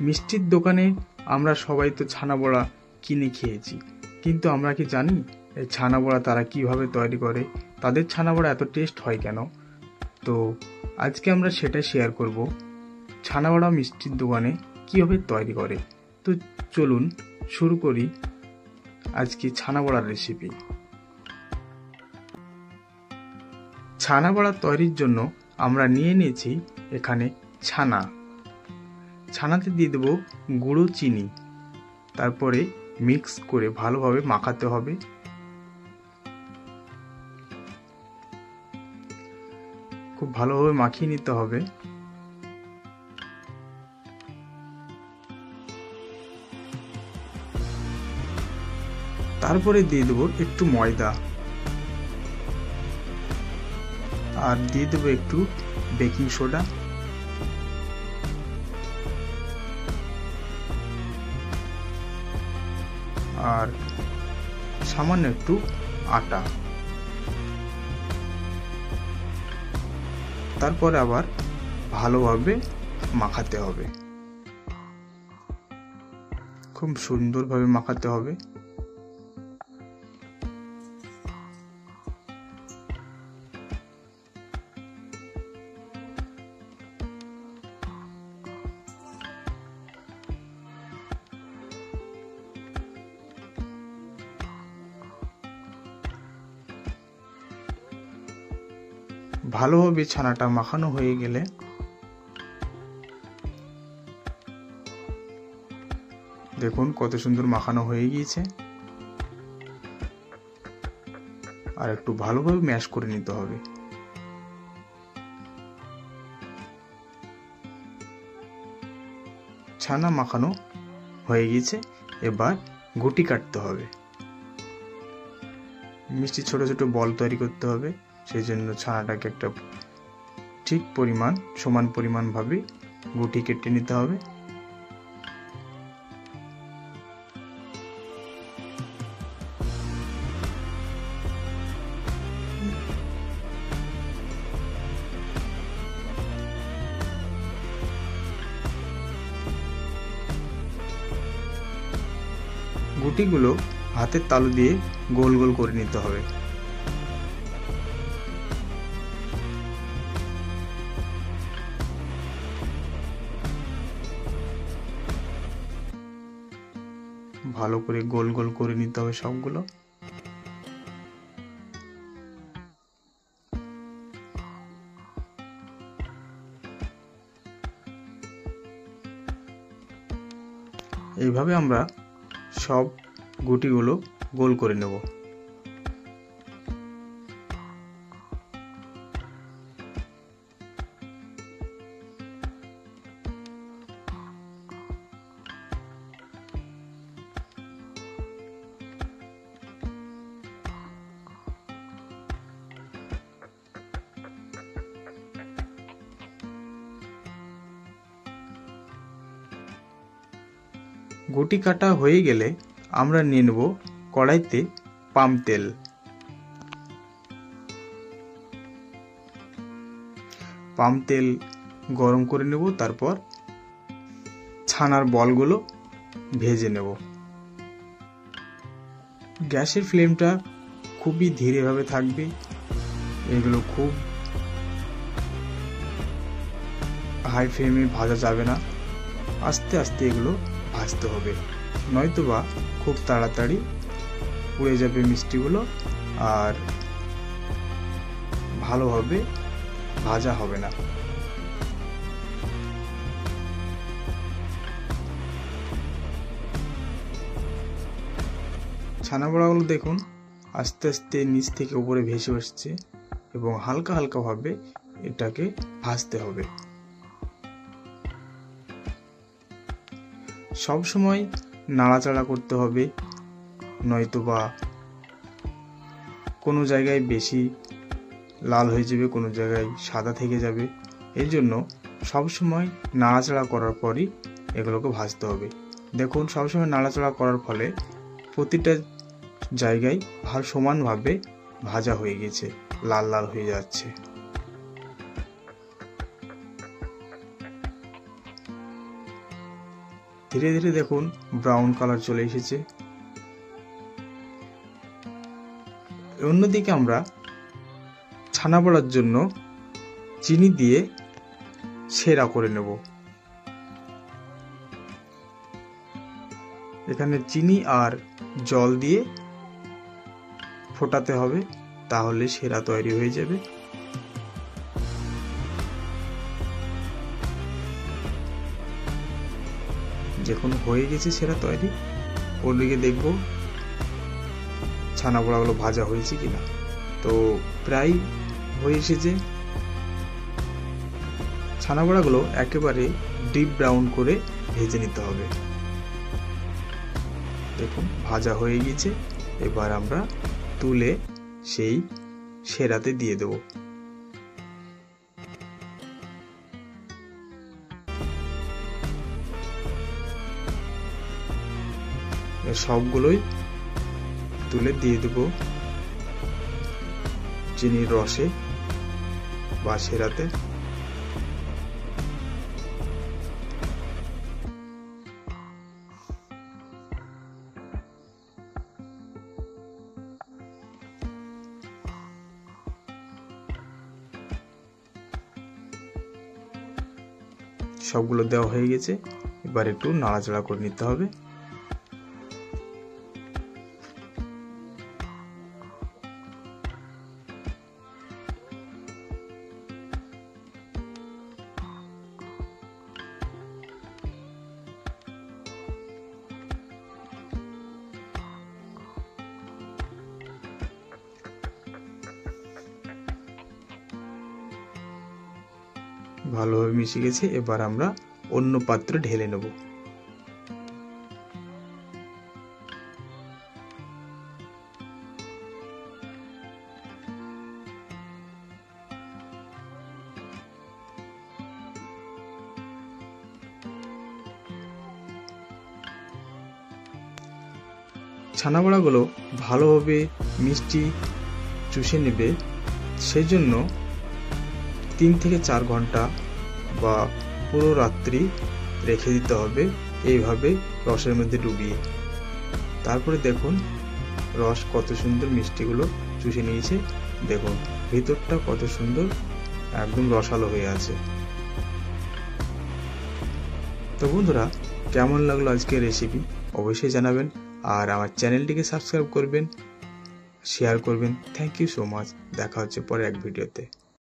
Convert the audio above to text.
মিষ্টির দোকানে আমরা সবাই তো ছানা বড়া কিনে খেয়েছি, কিন্তু আমরা কি জানি এই ছানা বড়া তারা কিভাবে তৈরি করে, তাদের ছানা বড়া এত টেস্ট হয় কেন? তো আজকে আমরা সেটা শেয়ার করব, ছানা বড়া মিষ্টির দোকানে কিভাবে তৈরি করে। তো চলুন শুরু করি আজকে ছানা বড়ার রেসিপি। ছানা বড়া তৈরির জন্য আমরা নিয়ে নিয়েছি এখানে ছানাতে দিয়ে দেবো গুঁড়ো চিনি, তারপরে মিক্স করে ভালোভাবে মাখাতে হবে। খুব ভালোভাবে মাখিয়ে নিতে হবে। তারপরে দিয়ে দেবো একটু ময়দা, আর দিয়ে দেবো একটু বেকিং সোডা, আর সামান্য একটু আটা। তারপরে আবার ভালোভাবে মাখাতে হবে, খুব সুন্দরভাবে মাখাতে হবে। ভালোভাবে ছানাটা মাখানো হয়ে গেলে দেখুন কত সুন্দর মাখানো হয়ে গিয়েছে। আর একটু ভালোভাবে ম্যাশ করে নিতে হবে। ছানা মাখানো হয়ে গিয়েছে, এবার গুটি কাটতে হবে। মিষ্টি ছোট ছোট বল তৈরি করতে হবে, সেই জন্য ছানাটাকে একটা ঠিক পরিমাণ সমান পরিমাণ ভাবে গুটি কেটে নিতে হবে। গুটিগুলো হাতের তালু দিয়ে গোল গোল করে নিতে হবে। ভালো করে গোল গোল করে নিতে হবে সবগুলো। এইভাবে আমরা সব গুটিগুলো গোল করে নেব। গুটি কাটা হয়ে গেলে আমরা নিয়ে নেব কড়াইতে পাম তেল। পাম তেল গরম করে নেব, তারপর ছানার বলগুলো ভেজে নেব। গ্যাসের ফ্লেমটা খুবই ধীরেভাবে থাকবে, এগুলো খুব হাই ফ্লেমে ভাজা যাবে না, আস্তে আস্তে এগুলো ভাজতে হবে, নয়তোবা খুব তাড়াতাড়ি পুড়ে যাবে মিষ্টিগুলো আর ভালোভাবে ভাজা হবে না। ছানা বড়াগুলো দেখুন আস্তে আস্তে নিচ থেকে উপরে ভেসে আসছে এবং হালকা হালকা ভাবে এটাকে ভাজতে হবে। সব সময় নাড়াচাড়া করতে হবে, নয়তোবা কোনো জায়গায় বেশি লাল হয়ে যাবে, কোনো জায়গায় সাদা থেকে যাবে। এই জন্য সবসময় নাড়াচাড়া করার পরই এগুলোকে ভাজতে হবে। দেখুন সবসময় নাড়াচাড়া করার ফলে প্রতিটা জায়গায় সমানভাবে ভাজা হয়ে গেছে, লাল লাল হয়ে যাচ্ছে। ধীরে ধীরে দেখুন ব্রাউন কালার চলে এসেছে। অন্যদিকে আমরা ছানা বড়ার জন্য চিনি দিয়ে সেরা করে নেব। এখানে চিনি আর জল দিয়ে ফোটাতে হবে, তাহলে সেরা তৈরি হয়ে যাবে। যখন হয়ে গেছে সেরা তৈরি, ওদিকে দেখব ছানা বড়াগুলো ভাজা হয়েছে কিনা। তো প্রায় হয়ে এসেছে। ছানা বড়াগুলো একেবারে ডিপ ব্রাউন করে ভেজে নিতে হবে। দেখুন ভাজা হয়ে গেছে। এবার আমরা তুলে সেই সেরাতে দিয়ে দেব। সবগুলোই তুলে দিয়ে দেব চিনির রসে বা সেরাতে। সবগুলো দেওয়া হয়ে গেছে। এবার একটু নাড়াচাড়া করে নিতে হবে। ভালোভাবে মিশে গেছে। এবার আমরা অন্য পাত্রে ঢেলে নেব। ছানা বড়াগুলো ভালোভাবে মিষ্টি চুষে নেবে, সেই জন্য 3 থেকে 4 ঘন্টা বা পুরো রাত্রি রেখে দিতে হবে এইভাবে রসের মধ্যে ডুবিয়ে। তারপরে দেখুন রস কত সুন্দর মিষ্টিগুলো চুষে নিয়েছে। দেখুন ভিতরটা কত সুন্দর একদম রসালো হয়ে আছে। তো বন্ধুরা, কেমন লাগলো আজকের রেসিপি অবশ্যই জানাবেন, আর আমার চ্যানেলটিকে সাবস্ক্রাইব করবেন, শেয়ার করবেন। Thank you so much. দেখা হচ্ছে পরে এক ভিডিওতে।